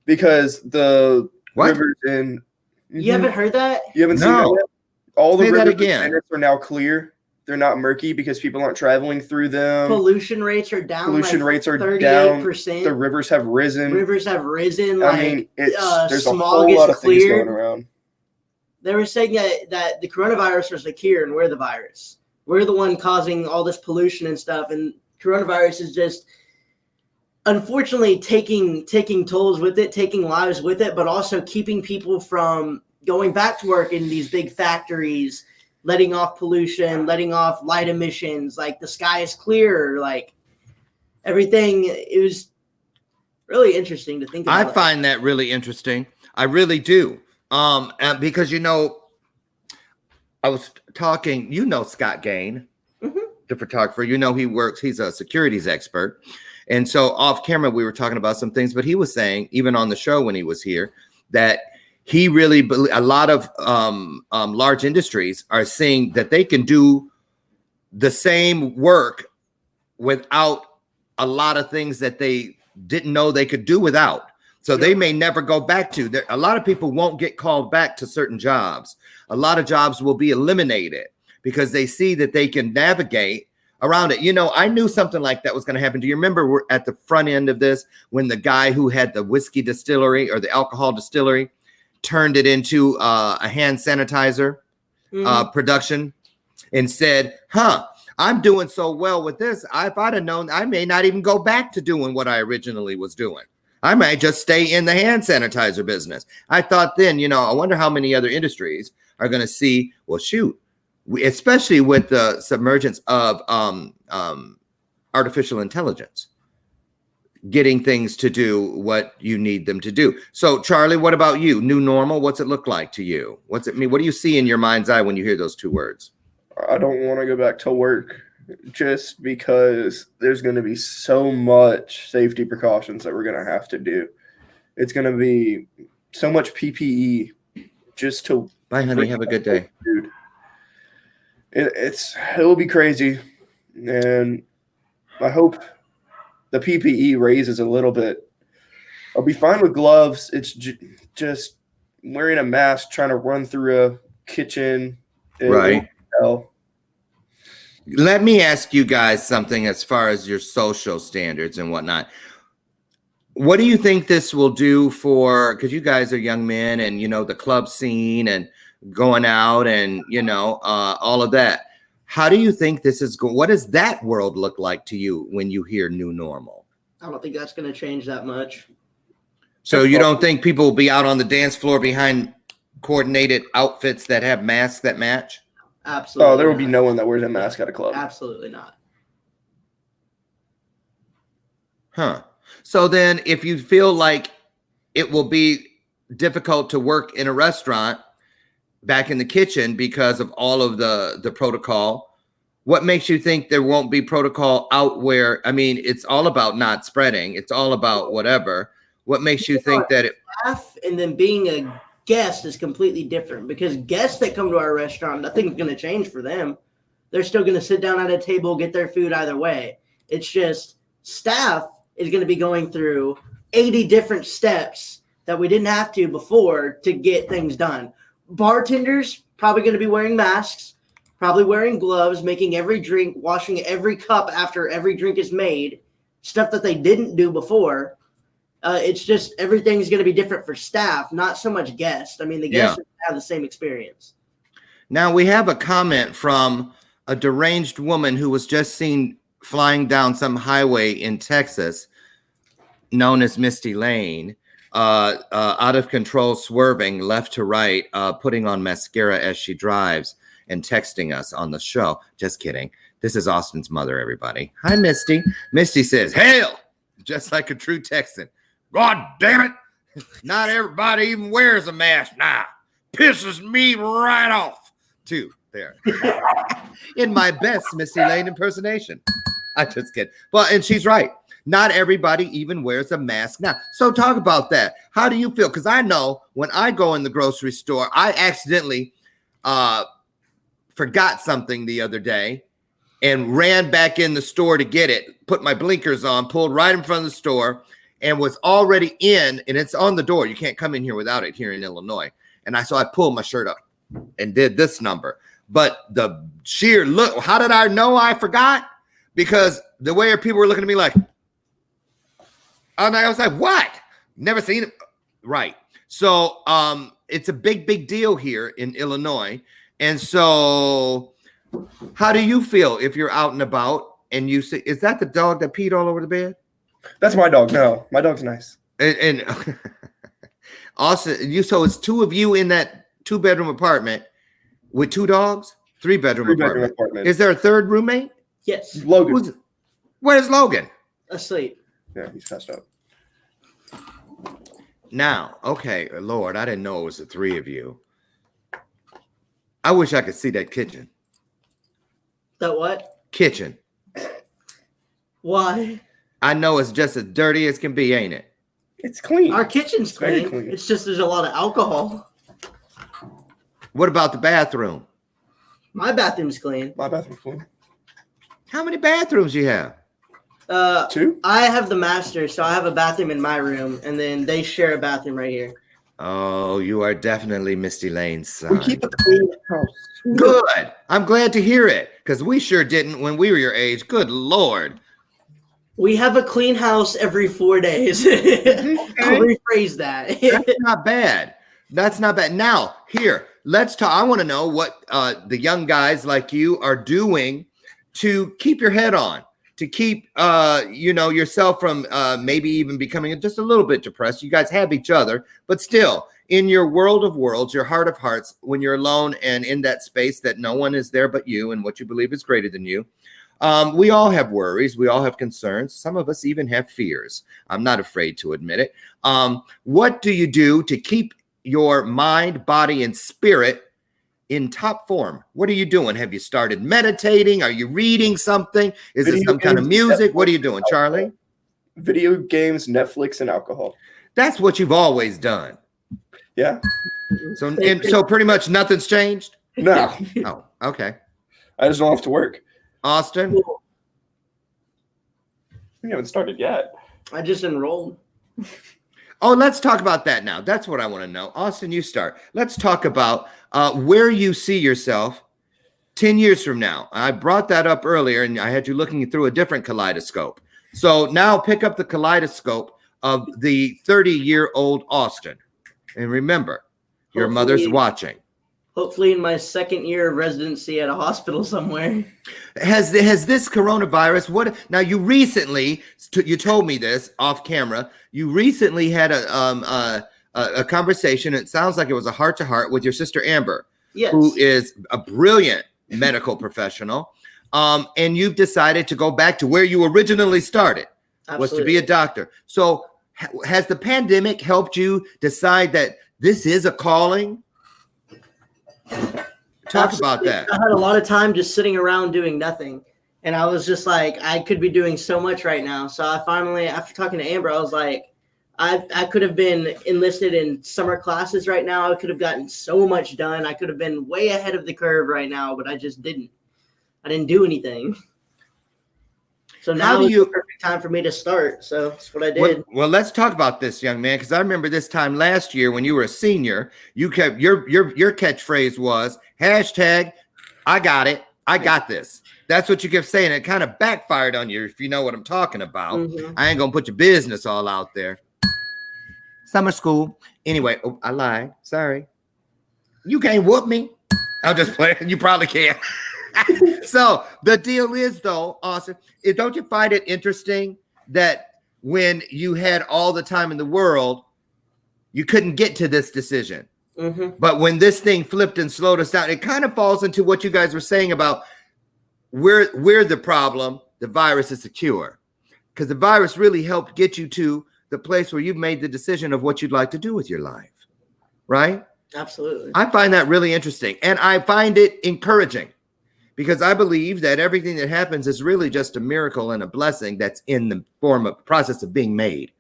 Because the rivers in... You haven't heard that? You haven't seen that yet? All the rivers again. are now clear. They're not murky because people aren't traveling through them. Pollution rates are down. Pollution like rates are 38%. down. The rivers have risen. I mean, there's a smog whole lot of cleared. things going around. They were saying that the coronavirus was the cure and we're the virus. We're the one causing all this pollution and stuff. And coronavirus is just, unfortunately, taking tolls with it, taking lives with it, but also keeping people from going back to work in these big factories, letting off pollution, letting off light emissions. Like the sky is clear, like everything. It was really interesting to think about. I find that really interesting. I really do. Because, I was talking, Scott Gain, the photographer, he's a securities expert. And so off camera, we were talking about some things, but he was saying, even on the show when he was here, that he really, a lot of large industries are seeing that they can do the same work without a lot of things that they didn't know they could do without. So they may never go back to. A lot of people won't get called back to certain jobs. A lot of jobs will be eliminated because they see that they can navigate around it. I knew something like that was going to happen. Do you remember we're at the front end of this when the guy who had the whiskey distillery or the alcohol distillery turned it into a hand sanitizer production and said, I'm doing so well with this. If I'd have known, I may not even go back to doing what I originally was doing. I might just stay in the hand sanitizer business. I thought then, I wonder how many other industries are going to see, well, shoot, especially with the submergence of artificial intelligence, getting things to do what you need them to do. So, Charlie, what about you? New normal, what's it look like to you? What's it mean? What do you see in your mind's eye when you hear those two words? I don't want to go back to work just because there's going to be so much safety precautions that we're going to have to do. It's going to be so much PPE just to... Bye, honey. Have a good day. Dude. It will be crazy, and I hope the PPE raises a little bit. I'll be fine with gloves. It's just wearing a mask, trying to run through a kitchen. Right. Let me ask you guys something as far as your social standards and whatnot. What do you think this will do for, because you guys are young men and, the club scene and going out and, all of that. How do you think this is going? What does that world look like to you when you hear new normal? I don't think that's going to change that much. So you don't think people will be out on the dance floor behind coordinated outfits that have masks that match? Absolutely. Oh, there will be no one that wears a mask at a club. Absolutely not. So then if you feel like it will be difficult to work in a restaurant back in the kitchen because of all of the protocol, What makes you think there won't be protocol out where, I mean, it's all about not spreading. It's all about whatever. What makes you think that it, Staff and then being a guest is completely different, because guests that come to our restaurant, nothing's going to change for them. They're still going to sit down at a table, get their food either way. It's just staff is going to be going through 80 different steps that we didn't have to before to get things done. Bartenders probably going to be wearing masks, probably wearing gloves, making every drink, washing every cup after every drink is made, stuff that they didn't do before. It's just everything's going to be different for staff, not so much guests. I mean, the guests have the same experience. now we have a comment from a deranged woman who was just seen flying down some highway in Texas known as Misty Lane, out of control, swerving left to right, putting on mascara as she drives and texting us on the show. Just kidding. This is Austin's mother, everybody. Hi, Misty. Misty says, "Hail," just like a true Texan. God damn it. Not everybody even wears a mask now. Pisses me right off. Too. There. In my best Misty Lane impersonation. I just kidding. Well, and she's right. Not everybody even wears a mask now. So talk about that. How do you feel? Because I know when I go in the grocery store, I accidentally forgot something the other day and ran back in the store to get it, put my blinkers on, pulled right in front of the store, and was already in, and it's on the door. You can't come in here without it here in Illinois. And so I pulled my shirt up and did this number. But the sheer look, how did I know I forgot? Because the way people were looking at me like, and I was like, what? Never seen it. Right. So it's a big deal here in Illinois. And so how do you feel if you're out and about and you see, is that the dog that peed all over the bed? That's my dog. No, my dog's nice. And Austin, so it's two of you in that 2-bedroom apartment with 2 dogs? 3-bedroom apartment. Is there a third roommate? Yes. Logan. Where's Logan? Asleep. Yeah, he's passed out. Now, okay, Lord, I didn't know it was the 3 of you. I wish I could see that kitchen. That what? Kitchen. Why? I know it's just as dirty as can be, ain't it? It's clean. Our kitchen's Very clean. clean. It's just there's a lot of alcohol. What about the bathroom? My bathroom's clean. My bathroom's clean. How many bathrooms you have? 2? I have the master, so I have a bathroom in my room, and then they share a bathroom right here. Oh, you are definitely Misty Lane's son. We keep a clean house. Good. I'm glad to hear it, because we sure didn't when we were your age. Good Lord. We have a clean house every 4 days. I'll rephrase that. That's not bad. That's not bad. Now, here, let's talk. I want to know what the young guys like you are doing to keep your head on, to keep yourself from maybe even becoming just a little bit depressed. You guys have each other, but still, in your world of worlds, your heart of hearts, when you're alone and in that space that no one is there but you and what you believe is greater than you, we all have worries. We all have concerns. Some of us even have fears. I'm not afraid to admit it. What do you do to keep your mind, body, and spirit in top form? What are you doing? Have you started meditating? Are you reading something? Is it some kind of music? What are you doing, Charlie? Video games, Netflix, and alcohol. That's what you've always done. Yeah. So pretty much nothing's changed? No. Oh, okay. I just don't have to work. Austin? We haven't started yet. I just enrolled. Oh, let's talk about that now. That's what I want to know. Austin, you start. Let's talk about where you see yourself 10 years from now. I brought that up earlier, and I had you looking through a different kaleidoscope. So now pick up the kaleidoscope of the 30-year-old Austin. And remember, your mother's watching. Hopefully in my 2nd year of residency at a hospital somewhere. Has this coronavirus, what now? You recently, you told me this off camera, you recently had a conversation, it sounds like it was a heart-to-heart with your sister Amber. Yes. Who is a brilliant medical professional, and you've decided to go back to where you originally started. Absolutely. Was to be a doctor. So has the pandemic helped you decide that this is a calling Talk about that. I had a lot of time just sitting around doing nothing. And I was just like, I could be doing so much right now. So I finally, after talking to Amber, I was like, I could have been enlisted in summer classes right now. I could have gotten so much done. I could have been way ahead of the curve right now, but I just didn't. I didn't do anything. So now is the perfect time for me to start. So that's what I did. Well, let's talk about this, young man, because I remember this time last year when you were a senior, you kept your catchphrase was hashtag I got it. I got this. That's what you kept saying. It kind of backfired on you, if you know what I'm talking about. Mhm. I ain't gonna put your business all out there. Summer school. Anyway, I lied. Sorry. You can't whoop me. I'll just play. You probably can't. So the deal is, though, Austin, don't you find it interesting that when you had all the time in the world, you couldn't get to this decision? Mm-hmm. But when this thing flipped and slowed us down, it kind of falls into what you guys were saying about we're the problem, the virus is the cure. Because the virus really helped get you to the place where you've made the decision of what you'd like to do with your life, right? Absolutely. I find that really interesting. And I find it encouraging because I believe that everything that happens is really just a miracle and a blessing that's in the form of process of being made.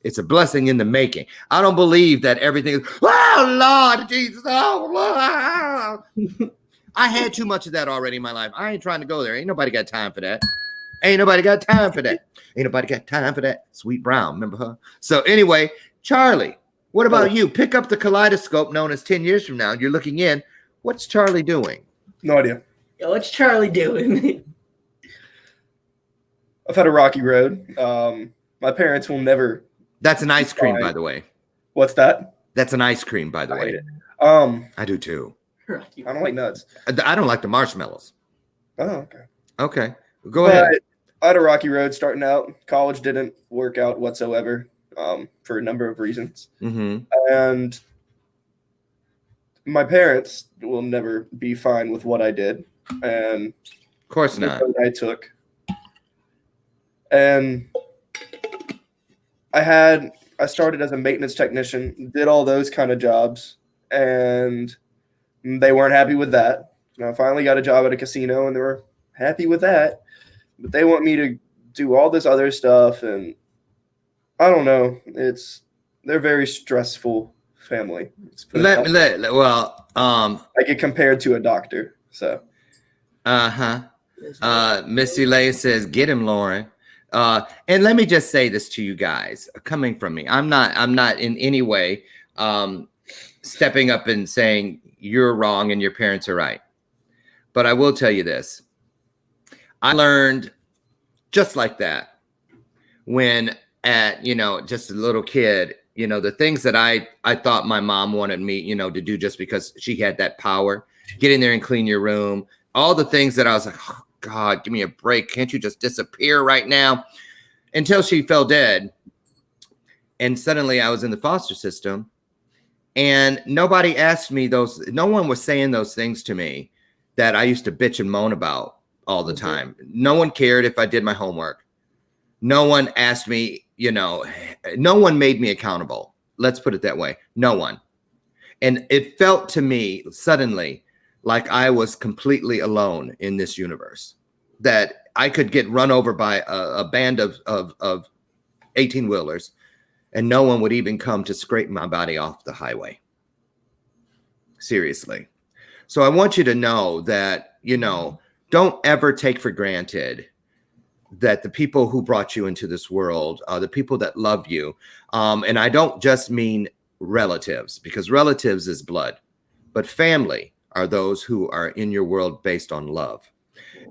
It's a blessing in the making. I don't believe that everything is, oh, Lord Jesus, oh, Lord. I had too much of that already in my life. I ain't trying to go there. Ain't nobody got time for that. Ain't nobody got time for that. Ain't nobody got time for that. Sweet Brown, remember her? So anyway, Charlie, what about you? Pick up the kaleidoscope known as 10 years from now. You're looking in. What's Charlie doing? No idea. Yo, what's Charlie doing? I've had a rocky road. My parents will never. That's an ice cream, by the way. What's that? That's an ice cream, by the way. I do too. I don't like nuts. I don't like the marshmallows. Oh, okay. Okay. Go ahead. I had a rocky road starting out. College didn't work out whatsoever for a number of reasons. Mm-hmm. And my parents will never be fine with what I did. And of course not. The road I took. And I started as a maintenance technician, did all those kind of jobs, and they weren't happy with that. And I finally got a job at a casino, and they were happy with that. But they want me to do all this other stuff, and I don't know. They're very stressful family. I get compared to a doctor. So. Missy Lay says, "Get him, Loren." And let me just say this to you guys, coming from me, I'm not in any way stepping up and saying you're wrong and your parents are right. But I will tell you this. I learned just like that when just a little kid, the things that I thought my mom wanted me, to do just because she had that power, get in there and clean your room, all the things that I was like, oh, God, give me a break. Can't you just disappear right now? Until she fell dead. And suddenly I was in the foster system and nobody asked me no one was saying those things to me that I used to bitch and moan about all the time. No one cared if I did my homework. No one asked me, no one made me accountable. Let's put it that way. No one. And it felt to me suddenly like I was completely alone in this universe, that I could get run over by a band of 18-wheelers and no one would even come to scrape my body off the highway. Seriously. So I want you to know that, don't ever take for granted that the people who brought you into this world are the people that love you. And I don't just mean relatives, because relatives is blood, but family are those who are in your world based on love.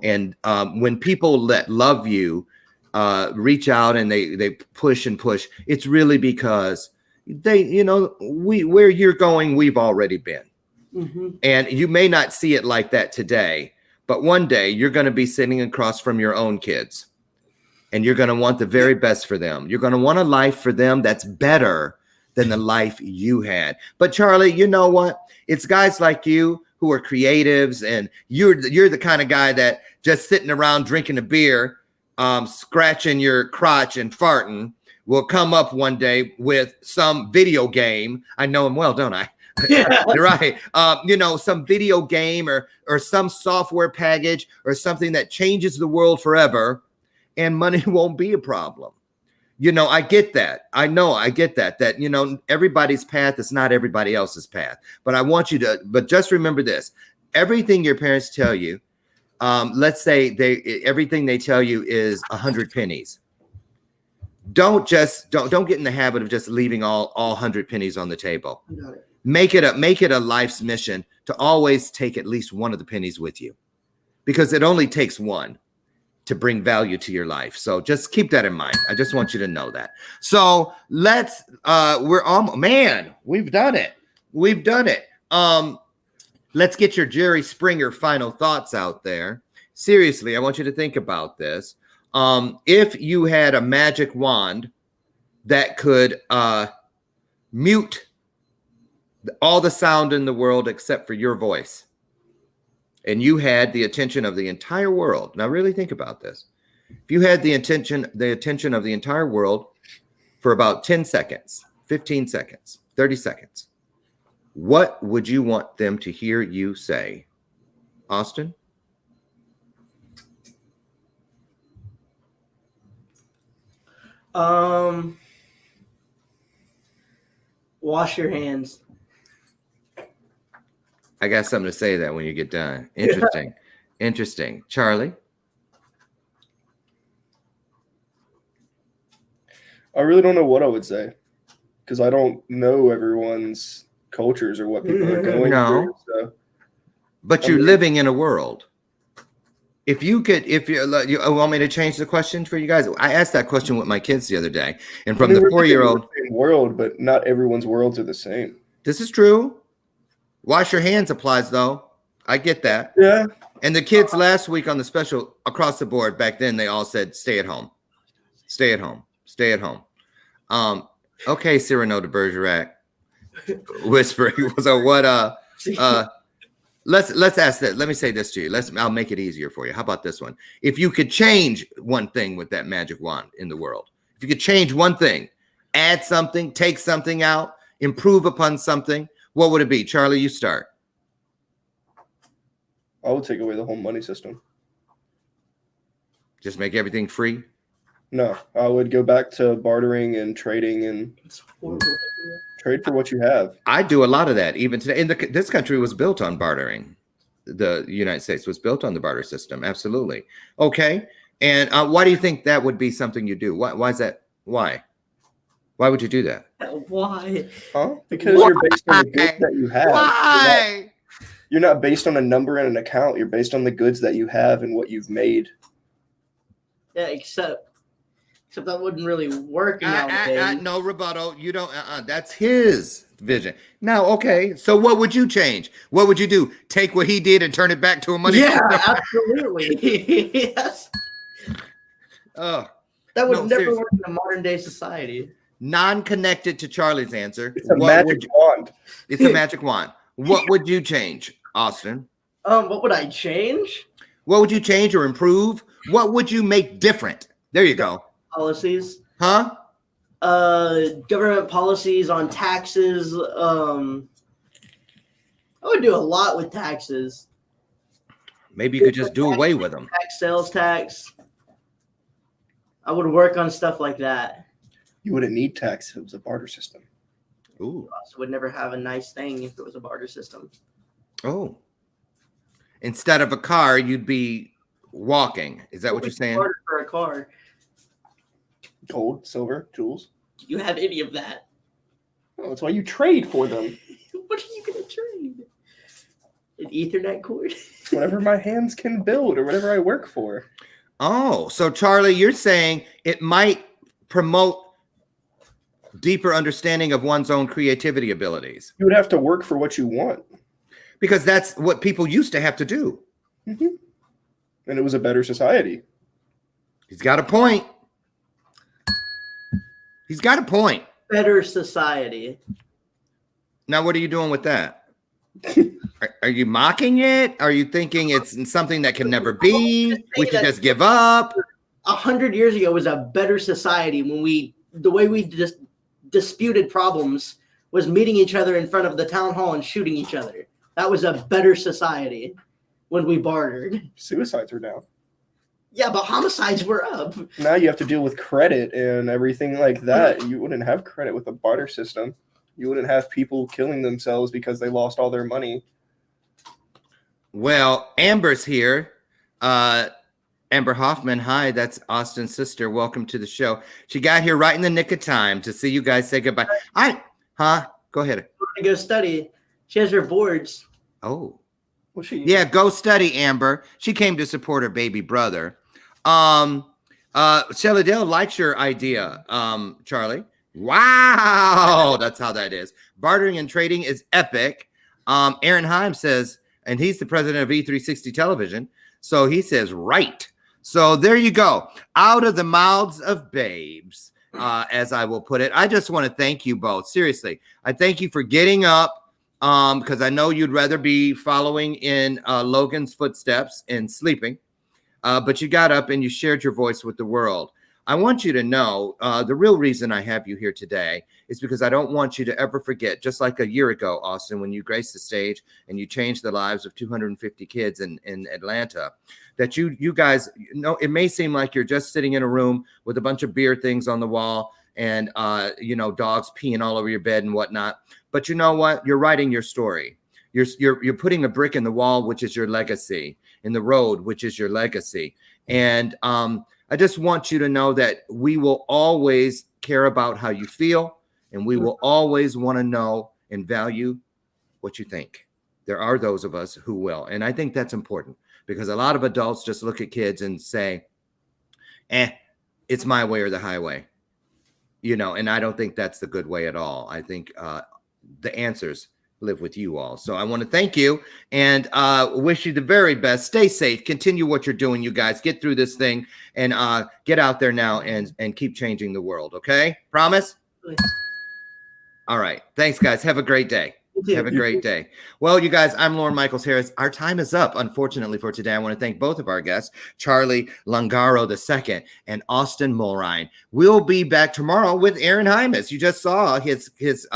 And when people that love you reach out and they push and push, it's really because where you're going, we've already been. Mm-hmm. And you may not see it like that today, but one day you're going to be sitting across from your own kids and you're going to want the very best for them. You're going to want a life for them that's better than the life you had. But Charlie, you know what? It's guys like you who are creatives, and you're the kind of guy that just sitting around drinking a beer, scratching your crotch and farting will come up one day with some video game. I know him well, don't I? Yeah. Right. Some video game or some software package or something that changes the world forever, and money won't be a problem. I get that. I get that everybody's path is not everybody else's path. But I want you but just remember this. Everything your parents tell you, let's say everything they tell you is 100 pennies. Don't get in the habit of just leaving all 100 pennies on the table. Make it a life's mission to always take at least one of the pennies with you, because it only takes one to bring value to your life. So just keep that in mind. I just want you to know that. So let's we've done it. Let's get your Jerry Springer final thoughts out there. Seriously, I want you to think about this. If you had a magic wand that could mute all the sound in the world except for your voice, and you had the attention of the entire world. Now really think about this. If you had the attention of the entire world for about 10 seconds, 15 seconds, 30 seconds, what would you want them to hear you say? Austin? Wash your hands. I got something to say that when you get done. Interesting. Interesting. Charlie? I really don't know what I would say, because I don't know everyone's cultures or what people are going through. So. But you're living in a world. If you want me to change the question for you guys? I asked that question with my kids the other day, and from the 4-year-old world, but not everyone's worlds are the same. This is true. Wash your hands applies though. I get that. Yeah. And the kids last week on the special across the board back then, they all said, stay at home. Stay at home. Stay at home. Okay, Cyrano de Bergerac whispering. So what let's ask that. Let me say this to you. I'll make it easier for you. How about this one? If you could change one thing with that magic wand in the world, if you could change one thing, add something, take something out, improve upon something, what would it be? Charlie, you start. I would take away the whole money system. Just make everything free? No, I would go back to bartering and trading and trade for what you have. I do a lot of that even today. This country was built on bartering. The United States was built on the barter system. Absolutely. Okay. And why do you think that would be something you do? Why is that? Why? Why would you do that? Why? Huh? Because you're based on the goods that you have. Why? You're not based on a number and an account. You're based on the goods that you have and what you've made. Yeah, except that wouldn't really work nowadays. No rebuttal. You don't. That's his vision. Now, okay. So, what would you change? What would you do? Take what he did and turn it back to a money? Yeah, absolutely. Yes. Oh, that would never work in a modern day society. Non-connected to Charlie's answer. It's a magic wand. It's a magic wand. What would you change, Austin? What would I change? What would you change or improve? What would you make different? There you go. Policies. Huh? Government policies on taxes. I would do a lot with taxes. Maybe you could just do away with them. Tax, sales tax. I would work on stuff like that. You wouldn't need tax if it was a barter system. Ooh. So would never have a nice thing if it was a barter system. Oh. Instead of a car, you'd be walking. Is that what you're saying? Barter for a car. Gold, silver, jewels. Do you have any of that? Oh, that's why you trade for them. What are you going to trade? An Ethernet cord? Whatever my hands can build or whatever I work for. Oh, so Charlie, you're saying it might promote deeper understanding of one's own creativity abilities. You would have to work for what you want. Because that's what people used to have to do. Mm-hmm. And it was a better society. He's got a point. He's got a point. Better society. Now, what are you doing with that? Are you mocking it? Are you thinking it's something that can never be? We should just give up? 100 years ago was a better society when the way we just disputed problems was meeting each other in front of the town hall and shooting each other. That was a better society when we bartered. Suicides are down. Yeah, but homicides were up. Now you have to deal with credit and everything like that. You wouldn't have credit with a barter system. You wouldn't have people killing themselves because they lost all their money. Well, Amber's here. Amber Hoffman, hi, that's Austin's sister. Welcome to the show. She got here right in the nick of time to see you guys say goodbye. Go ahead. To go study. She has her boards. Oh. Well, Yeah, go study, Amber. She came to support her baby brother. Shelly Dale likes your idea, Charlie. Wow, that's how that is. Bartering and trading is epic. Aaron Heim says, and he's the president of E360 Television, so he says, right. So there you go. Out of the mouths of babes, as I will put it. I just want to thank you both. Seriously, I thank you for getting up, because I know you'd rather be following in Logan's footsteps and sleeping. But you got up and you shared your voice with the world. I want you to know the real reason I have you here today is because I don't want you to ever forget, just like a year ago, Austin, when you graced the stage and you changed the lives of 250 kids in Atlanta, that you guys, it may seem like you're just sitting in a room with a bunch of beer things on the wall and, dogs peeing all over your bed and whatnot. But you know what? You're writing your story. You're putting a brick in the wall, which is your legacy, in the road, which is your legacy. And I just want you to know that we will always care about how you feel, and we will always want to know and value what you think. There are those of us who will. And I think that's important because a lot of adults just look at kids and say, it's my way or the highway, and I don't think that's the good way at all. I think the answers live with you all. So I want to thank you and wish you the very best. Stay safe. Continue what you're doing, you guys. Get through this thing and get out there now and keep changing the world. Okay? Promise? All right. Thanks, guys. Have a great day. Have a great day. Well, you guys, I'm Loren Michaels Harris. Our time is up, unfortunately, for today. I want to thank both of our guests, Charlie Langaro II and Austin Mulrine. We'll be back tomorrow with Aaron Hymas. You just saw his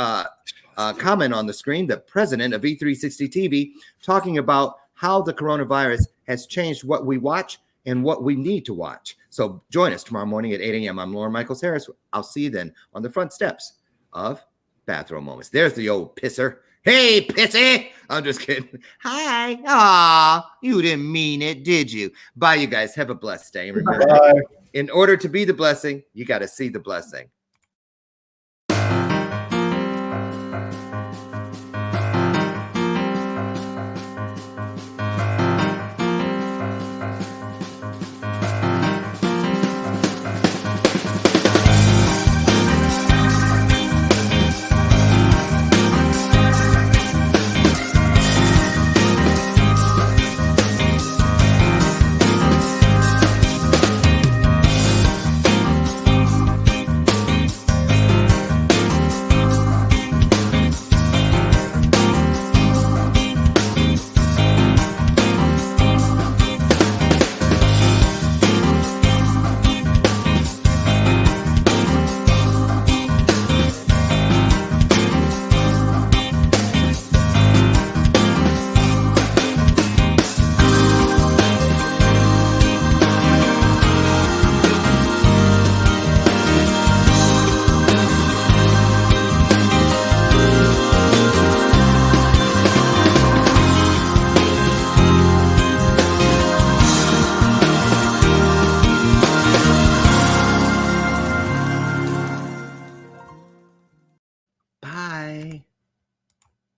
comment on the screen, the president of E360 TV, talking about how the coronavirus has changed what we watch and what we need to watch. So join us tomorrow morning at 8 a.m. I'm Loren Michaels Harris. I'll see you then on the front steps of Bathrobe Moments. There's the old pisser. Hey, pissy. I'm just kidding. Hi. Aw, you didn't mean it, did you? Bye, you guys. Have a blessed day. And remember, in order to be the blessing, you got to see the blessing.